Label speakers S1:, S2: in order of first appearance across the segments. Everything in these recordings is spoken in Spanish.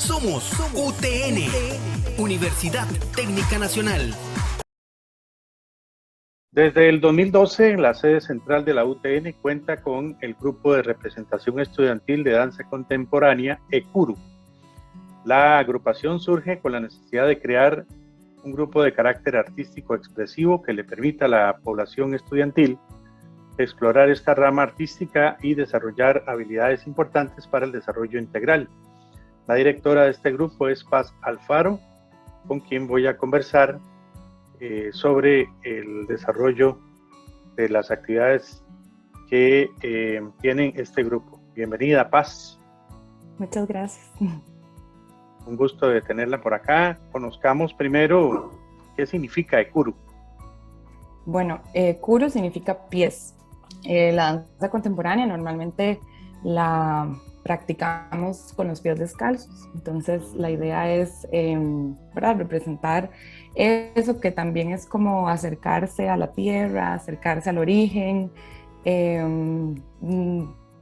S1: Somos UTN, Universidad Técnica Nacional.
S2: Desde el 2012, la sede central de la UTN cuenta con el Grupo de Representación Estudiantil de Danza Contemporánea, ECURU. La agrupación surge con la necesidad de crear un grupo de carácter artístico expresivo que le permita a la población estudiantil explorar esta rama artística y desarrollar habilidades importantes para el desarrollo integral. La directora de este grupo es Paz Alfaro, con quien voy a conversar sobre el desarrollo de las actividades que tienen este grupo. Bienvenida, Paz.
S3: Muchas gracias.
S2: Un gusto de tenerla por acá. Conozcamos primero qué significa ECURU.
S3: Bueno, ECURU significa pies. La danza contemporánea normalmente la practicamos con los pies descalzos. Entonces la idea es ¿verdad? Representar eso, que también es como acercarse a la tierra, acercarse al origen,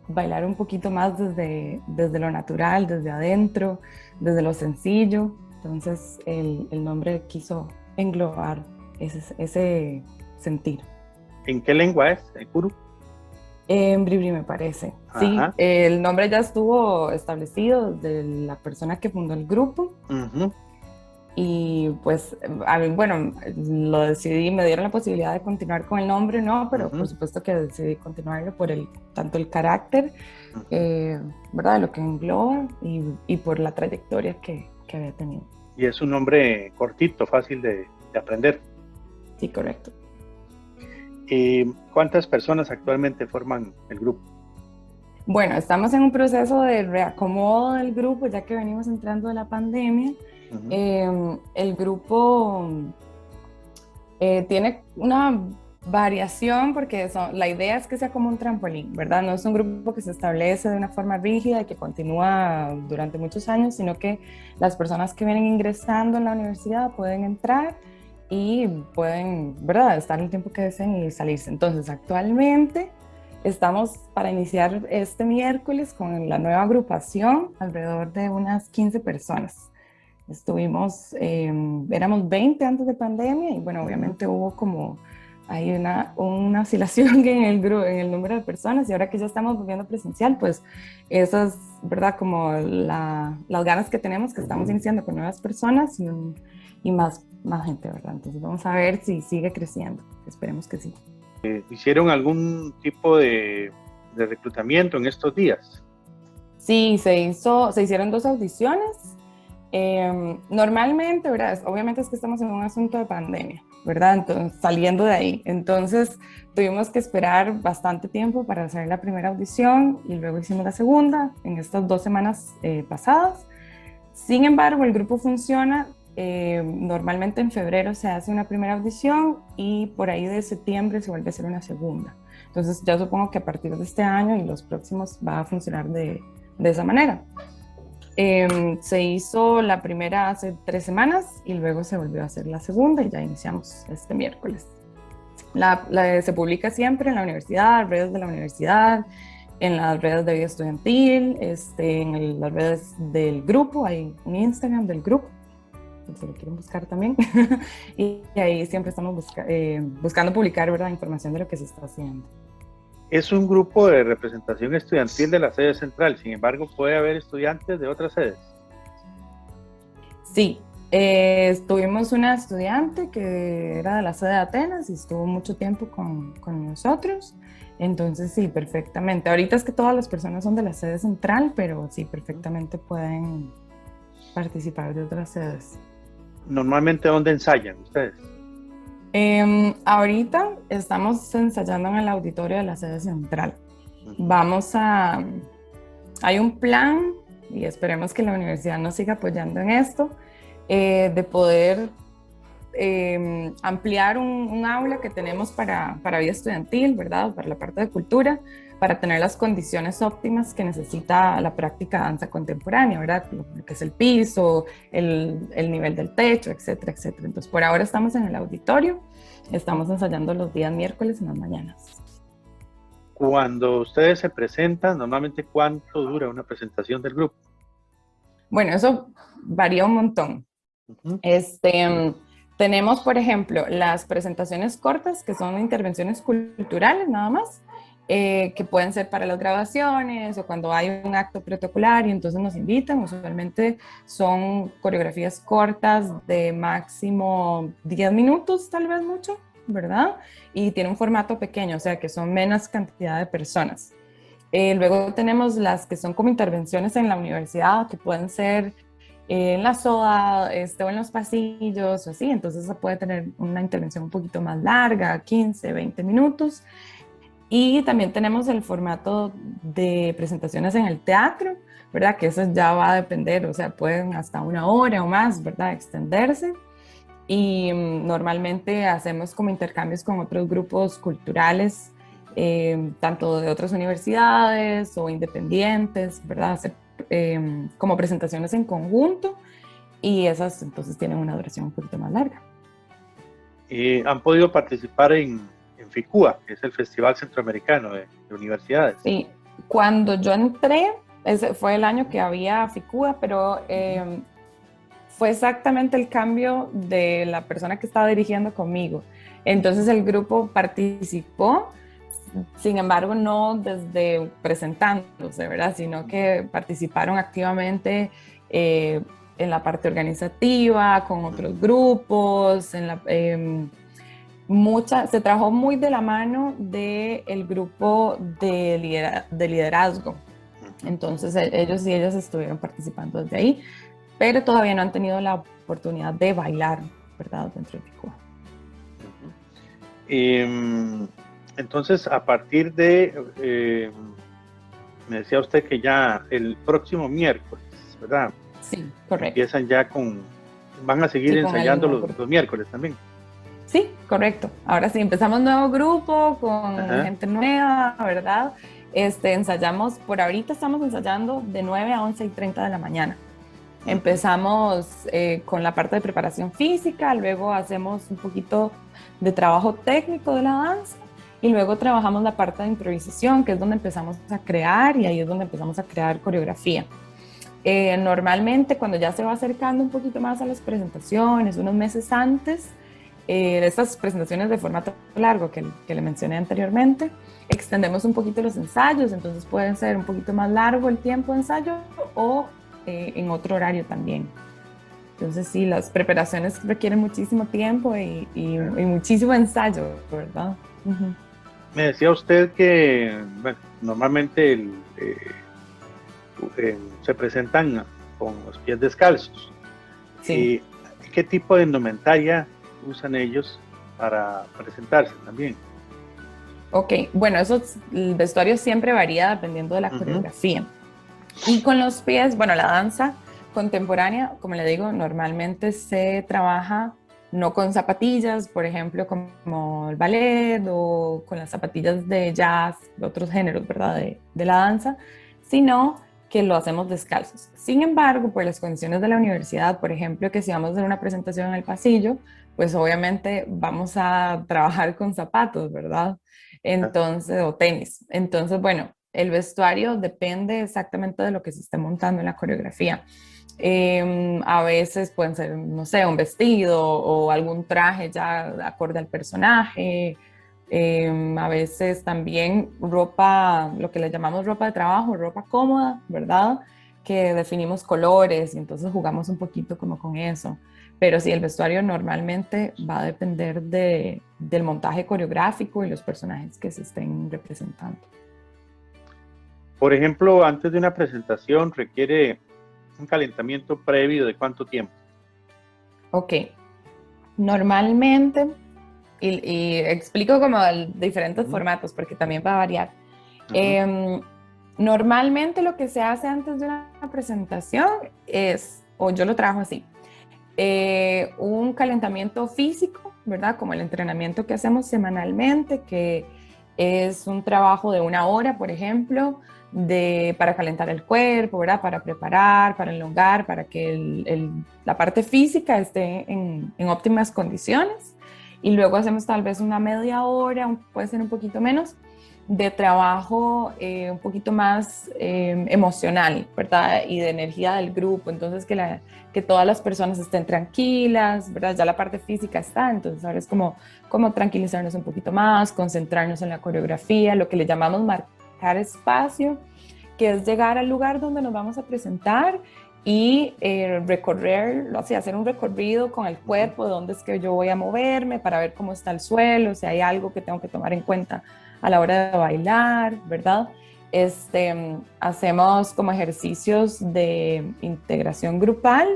S3: bailar un poquito más desde lo natural, desde adentro, desde lo sencillo. Entonces el nombre quiso englobar ese sentir.
S2: ¿En qué lengua es ECURU?
S3: En Bribri, me parece.
S2: Ajá.
S3: Sí, el nombre ya estuvo establecido desde la persona que fundó el grupo.
S2: Uh-huh.
S3: Y pues, bueno, lo decidí, me dieron la posibilidad de continuar con el nombre, ¿no? Pero por supuesto que decidí continuarlo por tanto el carácter, ¿verdad? Lo que engloba y por la trayectoria que había tenido.
S2: Y es un nombre cortito, fácil de aprender.
S3: Sí, correcto.
S2: ¿Cuántas personas actualmente forman el grupo?
S3: Bueno, estamos en un proceso de reacomodo del grupo, ya que venimos entrando de la pandemia. El grupo tiene una variación porque la idea es que sea como un trampolín, ¿verdad? No es un grupo que se establece de una forma rígida y que continúa durante muchos años, sino que las personas que vienen ingresando en la universidad pueden entrar y pueden, ¿verdad?, estar el tiempo que deseen y salirse. Entonces, actualmente estamos para iniciar este miércoles con la nueva agrupación, alrededor de unas 15 personas. Éramos 20 antes de pandemia y bueno, obviamente hubo como hay una oscilación en el número de personas, y ahora que ya estamos volviendo presencial, pues eso es, ¿verdad?, como las ganas que tenemos, que estamos iniciando con nuevas personas y más gente, ¿verdad? Entonces vamos a ver si sigue creciendo, esperemos que sí.
S2: ¿Hicieron algún tipo de reclutamiento en estos días?
S3: Sí, se hicieron 2 audiciones. Normalmente, ¿verdad? Obviamente es que estamos en un asunto de pandemia, ¿verdad? Entonces, saliendo de ahí. Entonces, tuvimos que esperar bastante tiempo para hacer la primera audición y luego hicimos la segunda en estas 2 semanas pasadas. Sin embargo, el grupo funciona. Normalmente en febrero se hace una primera audición y por ahí de septiembre se vuelve a hacer una segunda. Entonces, ya supongo que a partir de este año y los próximos va a funcionar de esa manera. Se hizo la primera hace 3 semanas y luego se volvió a hacer la segunda y ya iniciamos este miércoles. Se publica siempre en la universidad, redes de la universidad, en las redes de vida estudiantil, en las redes del grupo, hay un Instagram del grupo, si lo quieren buscar también, y ahí siempre estamos buscando publicar, ¿verdad?, información de lo que se está haciendo.
S2: Es un grupo de representación estudiantil de la sede central, sin embargo, ¿puede haber estudiantes de otras sedes?
S3: Sí, tuvimos una estudiante que era de la sede de Atenas y estuvo mucho tiempo con nosotros, entonces sí, perfectamente. Ahorita es que todas las personas son de la sede central, pero sí, perfectamente pueden participar de otras sedes.
S2: ¿Normalmente dónde ensayan ustedes?
S3: Ahorita estamos ensayando en el auditorio de la sede central. Hay un plan, y esperemos que la universidad nos siga apoyando en esto, de poder ampliar un aula que tenemos para vida estudiantil, ¿verdad?, para la parte de cultura, para tener las condiciones óptimas que necesita la práctica de danza contemporánea, ¿verdad?, lo que es el piso, el nivel del techo, etcétera, etcétera. Entonces, por ahora estamos en el auditorio, estamos ensayando los días miércoles en las mañanas.
S2: Cuando ustedes se presentan, normalmente, ¿cuánto dura una presentación del grupo?
S3: Bueno, eso varía un montón.
S2: Ujú.
S3: Tenemos, por ejemplo, las presentaciones cortas, que son intervenciones culturales nada más, que pueden ser para las grabaciones o cuando hay un acto protocolar y entonces nos invitan. Usualmente son coreografías cortas de máximo 10 minutos, tal vez mucho, ¿verdad? Y tiene un formato pequeño, o sea que son menos cantidad de personas. Luego tenemos las que son como intervenciones en la universidad, que pueden ser en la soda o en los pasillos o así, entonces se puede tener una intervención un poquito más larga, 15, 20 minutos. Y también tenemos el formato de presentaciones en el teatro, ¿verdad? Que eso ya va a depender, o sea, pueden hasta una hora o más, ¿verdad? Extenderse. Y normalmente hacemos como intercambios con otros grupos culturales, tanto de otras universidades o independientes, ¿verdad? Hacer como presentaciones en conjunto y esas entonces tienen una duración un poquito más larga.
S2: ¿Han podido participar en FICUA, que es el Festival Centroamericano de Universidades?
S3: Sí, cuando yo entré, ese fue el año que había FICUA, pero fue exactamente el cambio de la persona que estaba dirigiendo conmigo. Entonces el grupo participó, sin embargo no desde presentándose, ¿verdad? Sino que participaron activamente en la parte organizativa, con otros grupos, se trabajó muy de la mano del grupo de liderazgo. Entonces ellos y ellas estuvieron participando desde ahí, pero todavía no han tenido la oportunidad de bailar, ¿verdad? Dentro de FICUA.
S2: Entonces, a partir de, me decía usted que ya el próximo miércoles, ¿verdad?
S3: Sí, correcto.
S2: Empiezan ya van a seguir
S3: Sí,
S2: ensayando los miércoles también.
S3: Sí, correcto. Ahora sí, empezamos nuevo grupo con gente nueva, ¿verdad? Ensayamos, por ahorita estamos ensayando de 9 a 11:30 de la mañana. Empezamos con la parte de preparación física, luego hacemos un poquito de trabajo técnico de la danza y luego trabajamos la parte de improvisación, que es donde empezamos a crear y ahí es donde empezamos a crear coreografía. Normalmente cuando ya se va acercando un poquito más a las presentaciones, unos meses antes, estas presentaciones de formato largo que le mencioné anteriormente, extendemos un poquito los ensayos, entonces pueden ser un poquito más largo el tiempo de ensayo o en otro horario también. Entonces sí, las preparaciones requieren muchísimo tiempo y muchísimo ensayo, ¿verdad? Uh-huh.
S2: Me decía usted que bueno, normalmente se presentan con los pies descalzos.
S3: Sí.
S2: ¿Qué tipo de indumentaria usan ellos para presentarse también?
S3: Ok, bueno, el vestuario siempre varía dependiendo de la coreografía. Y con los pies, bueno, la danza contemporánea, como le digo, normalmente se trabaja no con zapatillas, por ejemplo, como el ballet o con las zapatillas de jazz, de otros géneros, ¿verdad? De la danza, sino que lo hacemos descalzos. Sin embargo, por las condiciones de la universidad, por ejemplo, que si vamos a hacer una presentación en el pasillo, pues obviamente vamos a trabajar con zapatos, ¿verdad? Entonces, o tenis. Entonces, bueno, el vestuario depende exactamente de lo que se esté montando en la coreografía. A veces pueden ser, no sé, un vestido o algún traje ya acorde al personaje. A veces también ropa, lo que le llamamos ropa de trabajo, ropa cómoda, ¿verdad? Que definimos colores y entonces jugamos un poquito como con eso. Pero sí, el vestuario normalmente va a depender del montaje coreográfico y los personajes que se estén representando.
S2: Por ejemplo, antes de una presentación requiere un calentamiento previo de ¿cuánto tiempo?
S3: Ok, normalmente, y explico como diferentes formatos porque también va a variar. Normalmente lo que se hace antes de una presentación es, o yo lo trabajo así, un calentamiento físico, ¿verdad? Como el entrenamiento que hacemos semanalmente, que es un trabajo de 1 hora, por ejemplo, para calentar el cuerpo, ¿verdad? Para preparar, para elongar, para que la parte física esté en óptimas condiciones. Y luego hacemos tal vez una media hora, puede ser un poquito menos, de trabajo un poquito más emocional, ¿verdad? Y de energía del grupo, entonces que todas las personas estén tranquilas, ¿verdad? Ya la parte física está, entonces ahora es como tranquilizarnos un poquito más, concentrarnos en la coreografía, lo que le llamamos marcar espacio, que es llegar al lugar donde nos vamos a presentar y recorrer, así, hacer un recorrido con el cuerpo, de dónde es que yo voy a moverme para ver cómo está el suelo, si hay algo que tengo que tomar en cuenta a la hora de bailar, ¿verdad? Hacemos como ejercicios de integración grupal,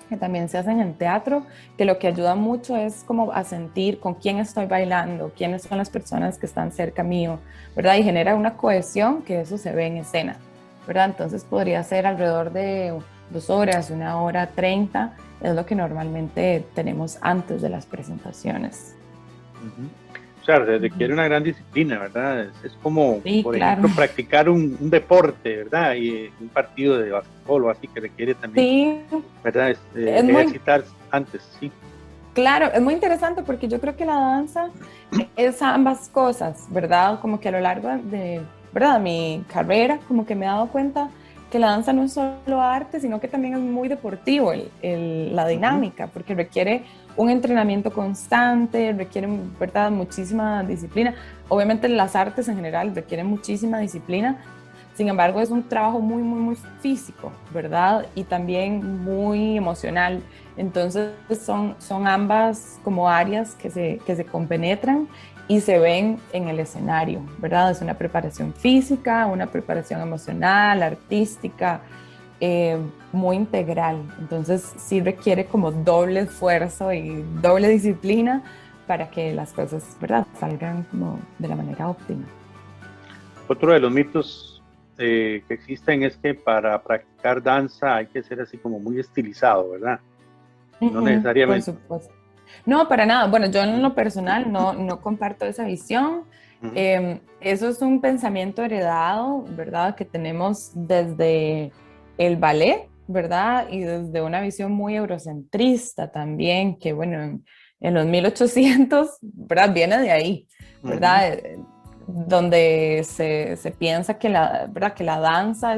S3: que también se hacen en teatro, que lo que ayuda mucho es como a sentir con quién estoy bailando, quiénes son las personas que están cerca mío, ¿verdad? Y genera una cohesión que eso se ve en escena, ¿verdad? Entonces podría ser alrededor de 2 horas, 1 hora 30, es lo que normalmente tenemos antes de las presentaciones.
S2: O sea, requiere una gran disciplina, ¿verdad? Es como,
S3: Sí,
S2: por
S3: claro.
S2: ejemplo, practicar un deporte, ¿verdad? Y un partido de básquetbol o así que requiere también,
S3: Sí,
S2: ¿verdad?
S3: es muy,
S2: Ejercitar antes, sí.
S3: claro, es muy interesante porque yo creo que la danza es ambas cosas, ¿verdad? Como que a lo largo de, ¿verdad? Mi carrera, como que me he dado cuenta que la danza no es solo arte, sino que también es muy deportivo la dinámica, porque requiere un entrenamiento constante, requiere, ¿verdad? Muchísima disciplina. Obviamente las artes en general requieren muchísima disciplina. Sin embargo, es un trabajo muy, muy, muy físico, ¿verdad? Y también muy emocional. Entonces, son ambas como áreas que se compenetran y se ven en el escenario, ¿verdad? Es una preparación física, una preparación emocional, artística, muy integral. Entonces, sí requiere como doble esfuerzo y doble disciplina para que las cosas, ¿verdad?, salgan como de la manera óptima.
S2: Otro de los mitos que existen es que para practicar danza hay que ser así como muy estilizado, ¿verdad? No
S3: Por
S2: necesariamente.
S3: supuesto. No, para nada. Bueno, yo en lo personal no comparto esa visión.
S2: Ujú.
S3: Eso es un pensamiento heredado, ¿verdad? Que tenemos desde el ballet, ¿verdad? Y desde una visión muy eurocentrista también, que bueno, en los 1800, ¿verdad? Viene de ahí,
S2: Ujú.
S3: ¿verdad? Donde se piensa que ¿verdad? Que la danza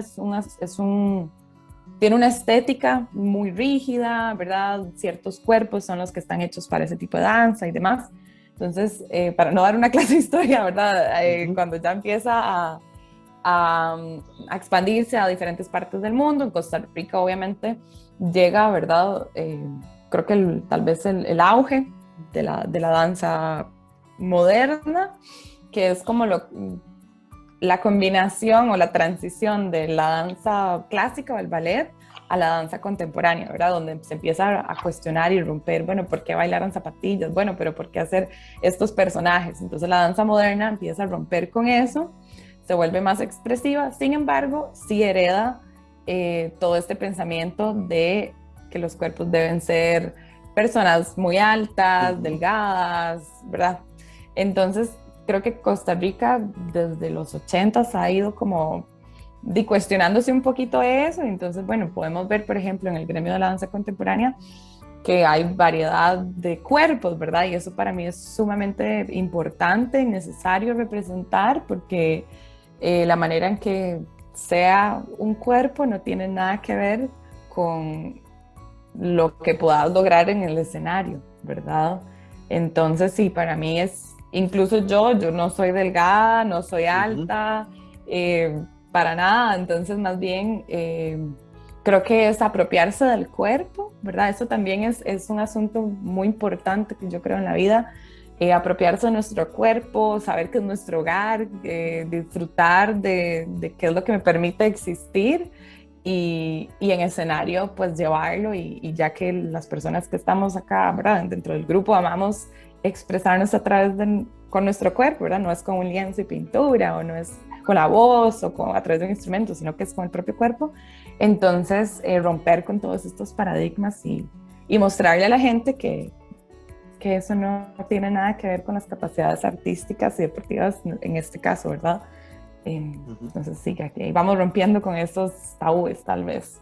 S3: tiene una estética muy rígida, ¿verdad? Ciertos cuerpos son los que están hechos para ese tipo de danza y demás. Entonces, para no dar una clase de historia, ¿verdad?
S2: Ujú.
S3: Cuando ya empieza a, a expandirse a diferentes partes del mundo, en Costa Rica obviamente llega, ¿verdad? Creo que tal vez el auge de la danza moderna, que es como la combinación o la transición de la danza clásica o el ballet a la danza contemporánea, ¿verdad? Donde se empieza a cuestionar y romper, bueno, ¿por qué bailar en zapatillas? Bueno, pero ¿por qué hacer estos personajes? Entonces la danza moderna empieza a romper con eso, se vuelve más expresiva, sin embargo, sí hereda todo este pensamiento de que los cuerpos deben ser personas muy altas,
S2: Ujú.
S3: delgadas, ¿verdad? Entonces, creo que Costa Rica desde los 80s ha ido como cuestionándose un poquito eso. Entonces, bueno, podemos ver, por ejemplo, en el gremio de la danza contemporánea que hay variedad de cuerpos, ¿verdad? Y eso para mí es sumamente importante y necesario representar porque la manera en que sea un cuerpo no tiene nada que ver con lo que puedas lograr en el escenario, ¿verdad? Entonces, sí, para mí es, incluso yo no soy delgada, no soy
S2: Ujú.
S3: alta, para nada, entonces más bien creo que es apropiarse del cuerpo, ¿verdad? Eso también es un asunto muy importante que yo creo en la vida, apropiarse de nuestro cuerpo, saber que es nuestro hogar, disfrutar de qué es lo que me permite existir y en escenario pues llevarlo y ya que las personas que estamos acá, ¿verdad? Dentro del grupo amamos expresarnos a través con nuestro cuerpo, ¿verdad? No es con un lienzo y pintura o no es con la voz o a través de un instrumento, sino que es con el propio cuerpo. Entonces, romper con todos estos paradigmas y mostrarle a la gente que eso no tiene nada que ver con las capacidades artísticas y deportivas en este caso, ¿verdad?
S2: Ujú.
S3: Entonces sí, que aquí vamos rompiendo con esos tabúes tal vez.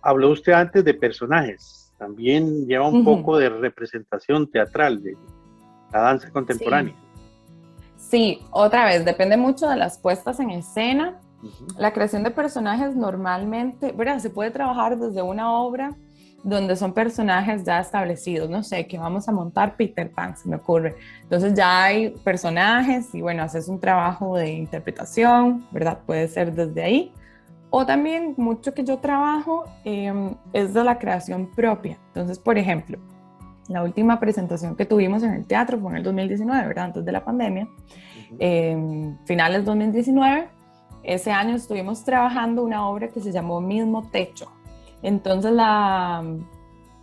S2: Habló usted antes de personajes, también lleva un
S3: Ujú.
S2: poco de representación teatral de la danza contemporánea.
S3: Sí, Sí, otra vez, depende mucho de las puestas en escena. La creación de personajes normalmente, ¿verdad? Se puede trabajar desde una obra donde son personajes ya establecidos, no sé, que vamos a montar Peter Pan, se me ocurre. Entonces ya hay personajes y bueno, haces un trabajo de interpretación, ¿verdad? Puede ser desde ahí. O también mucho que yo trabajo es de la creación propia. Entonces, por ejemplo, la última presentación que tuvimos en el teatro fue en el 2019, ¿verdad? Antes de la pandemia, finales 2019. Ese año estuvimos trabajando una obra que se llamó Mismo Techo. Entonces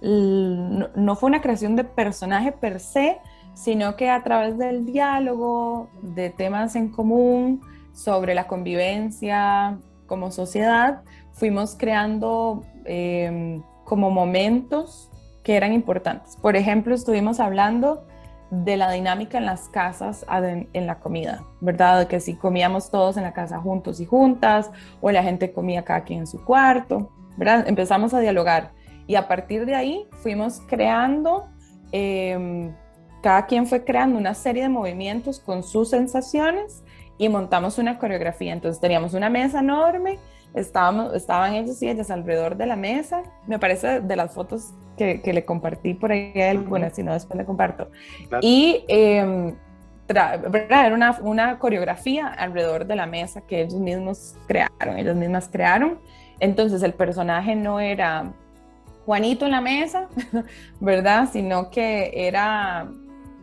S3: no fue una creación de personaje per se, sino que a través del diálogo, de temas en común, sobre la convivencia como sociedad, fuimos creando como momentos que eran importantes. Por ejemplo, estuvimos hablando de la dinámica en las casas en la comida, ¿verdad? Que si comíamos todos en la casa juntos y juntas, o la gente comía cada quien en su cuarto, ¿verdad? Empezamos a dialogar y a partir de ahí fuimos creando, cada quien fue creando una serie de movimientos con sus sensaciones y montamos una coreografía. Entonces teníamos una mesa enorme, estaban ellos y ellas alrededor de la mesa. Me parece de las fotos que le compartí por ahí a él, bueno, si no después le comparto. Claro. Y era una coreografía alrededor de la mesa que ellos mismas crearon. Entonces el personaje no era Juanito en la mesa, ¿verdad? Sino que era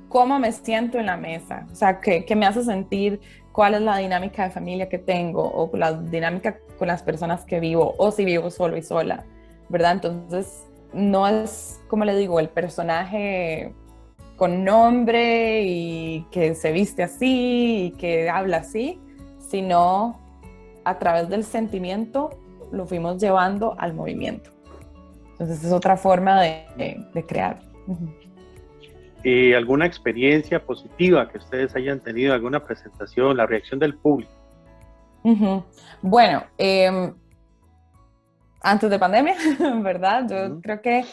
S3: cómo me siento en la mesa, o sea, qué me hace sentir, cuál es la dinámica de familia que tengo, o la dinámica con las personas que vivo, o si vivo solo y sola, ¿verdad? Entonces, no es, como le digo, el personaje con nombre y que se viste así y que habla así, sino a través del sentimiento lo fuimos llevando al movimiento. Entonces, es otra forma de crear.
S2: ¿Alguna experiencia positiva que ustedes hayan tenido, alguna presentación, la reacción del público?
S3: Bueno, antes de pandemia, ¿verdad? Yo creo que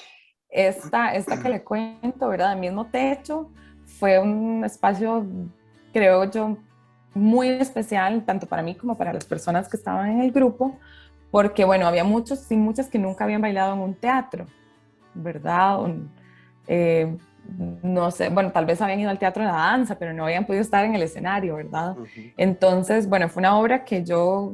S3: esta que le cuento, ¿verdad? El Mismo Techo fue un espacio, creo yo, muy especial, tanto para mí como para las personas que estaban en el grupo, porque, bueno, había muchos y muchas que nunca habían bailado en un teatro, ¿verdad? No sé, bueno, tal vez habían ido al teatro de la danza, pero no habían podido estar en el escenario, ¿verdad? Entonces, bueno, fue una obra que yo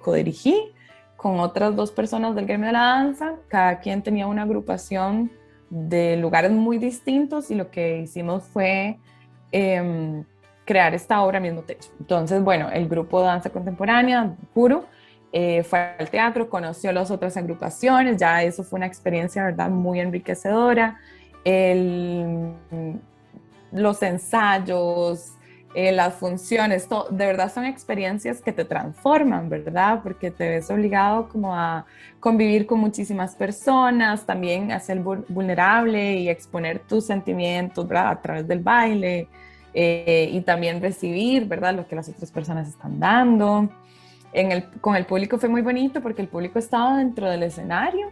S3: codirigí con otras 2 personas del gremio de la danza. Cada quien tenía una agrupación de lugares muy distintos y lo que hicimos fue crear esta obra Mismo Techo. Entonces, bueno, el grupo de danza contemporánea, Puro, fue al teatro, conoció las otras agrupaciones, ya eso fue una experiencia, ¿verdad?, muy enriquecedora. Los ensayos, las funciones, de verdad son experiencias que te transforman, ¿verdad? Porque te ves obligado como a convivir con muchísimas personas, también a ser vulnerable y exponer tus sentimientos, ¿verdad?, a través del baile, y también recibir, ¿verdad?, lo que las otras personas están dando. Con el público fue muy bonito porque el público estaba dentro del escenario,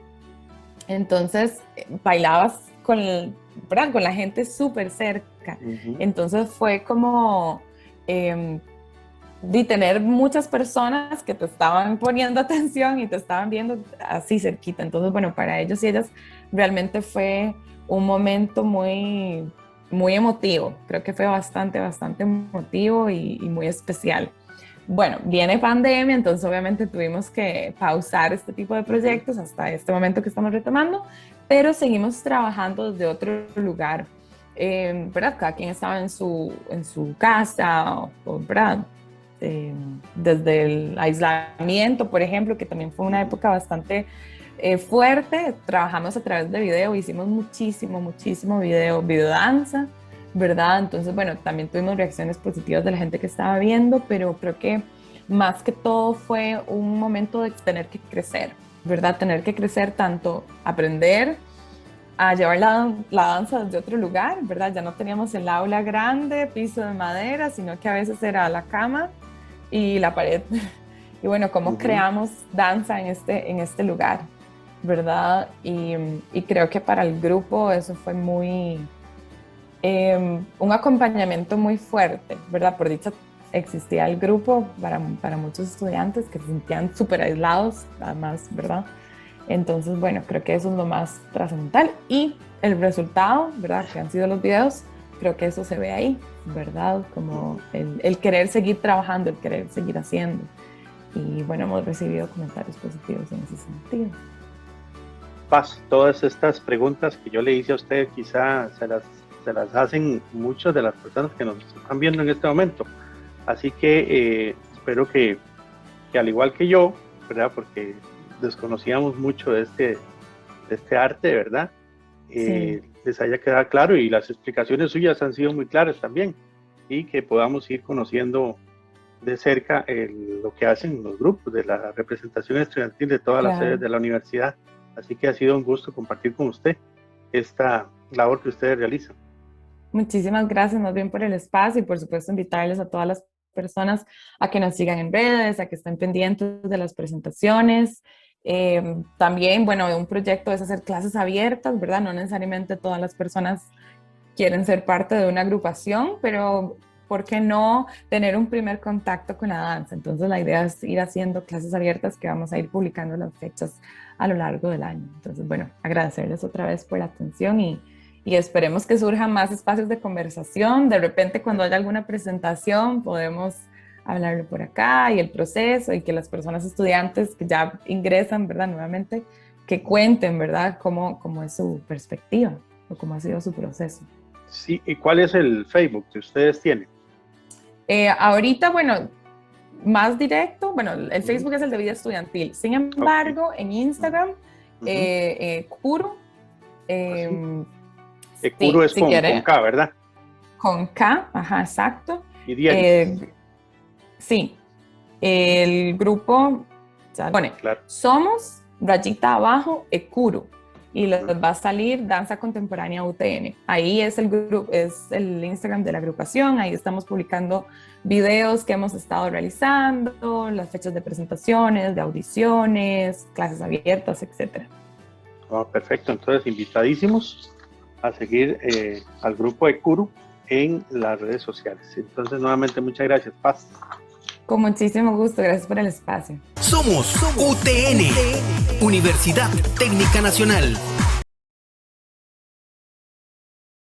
S3: entonces bailabas con la gente súper cerca. Entonces fue como de tener muchas personas que te estaban poniendo atención y te estaban viendo así cerquita. Entonces, bueno, para ellos y ellas realmente fue un momento muy, muy emotivo. Creo que fue bastante emotivo y muy especial. Bueno, viene pandemia, entonces obviamente tuvimos que pausar este tipo de proyectos hasta este momento que estamos retomando, pero seguimos trabajando desde otro lugar, ¿verdad? Cada quien estaba en su casa, ¿verdad? Desde el aislamiento, por ejemplo, que también fue una época bastante fuerte, trabajamos a través de video, hicimos muchísimo videodanza, ¿verdad? Entonces, bueno, también tuvimos reacciones positivas de la gente que estaba viendo, pero creo que más que todo fue un momento de tener que crecer, ¿verdad? Tener que crecer, tanto aprender a llevar la danza desde otro lugar, ¿verdad? Ya no teníamos el aula grande, piso de madera, sino que a veces era la cama y la pared. Y bueno, cómo creamos danza en este lugar, ¿verdad? Y creo que para el grupo eso fue muy Un acompañamiento muy fuerte, ¿verdad? Por dicha existía el grupo para muchos estudiantes que se sentían súper aislados, además, ¿verdad? Entonces, bueno, creo que eso es lo más trascendental. Y el resultado, ¿verdad? Que han sido los videos, creo que eso se ve ahí, ¿verdad? Como el querer seguir trabajando, el querer seguir haciendo. Y bueno, hemos recibido comentarios positivos en ese sentido.
S2: Paz, todas estas preguntas que yo le hice a usted, quizá se las hacen muchas de las personas que nos están viendo en este momento. Así que espero que al igual que yo, ¿verdad? Porque desconocíamos mucho de este arte, ¿verdad?
S3: Sí.
S2: Les haya quedado claro, y las explicaciones suyas han sido muy claras también, y que podamos ir conociendo de cerca lo que hacen los grupos de la representación estudiantil de todas las sedes de la universidad. Así que ha sido un gusto compartir con usted esta labor que ustedes realizan.
S3: Muchísimas gracias más bien por el espacio y por supuesto invitarles a todas las personas a que nos sigan en redes, a que estén pendientes de las presentaciones. También, bueno, un proyecto es hacer clases abiertas, ¿verdad? No necesariamente todas las personas quieren ser parte de una agrupación, pero ¿por qué no tener un primer contacto con la danza? Entonces la idea es ir haciendo clases abiertas que vamos a ir publicando las fechas a lo largo del año. Entonces, bueno, agradecerles otra vez por la atención y esperemos que surjan más espacios de conversación. De repente, cuando haya alguna presentación, podemos hablarlo por acá y el proceso, y que las personas estudiantes que ya ingresan, ¿verdad? Nuevamente, que cuenten, ¿verdad? Cómo es su perspectiva o cómo ha sido su proceso.
S2: Sí, ¿y cuál es el Facebook que ustedes tienen?
S3: Ahorita, bueno, más directo, bueno, el Facebook es el de Vida Estudiantil. Sin embargo, en Instagram, Ekuru.
S2: Ekuru es con K, ¿verdad?
S3: Con K, ajá, exacto.
S2: Y Dianis.
S3: Sí, el grupo, pone, claro. Somos, rayita abajo, Ekuru, y les va a salir Danza Contemporánea UTN. Ahí es el grupo, es el Instagram de la agrupación. Ahí estamos publicando videos que hemos estado realizando, las fechas de presentaciones, de audiciones, clases abiertas, etc.
S2: Oh, perfecto, entonces invitadísimos a seguir al grupo Ekuru en las redes sociales. Entonces, nuevamente, muchas gracias, Paz.
S3: Con muchísimo gusto, gracias por el espacio.
S1: Somos UTN, Universidad Técnica Nacional.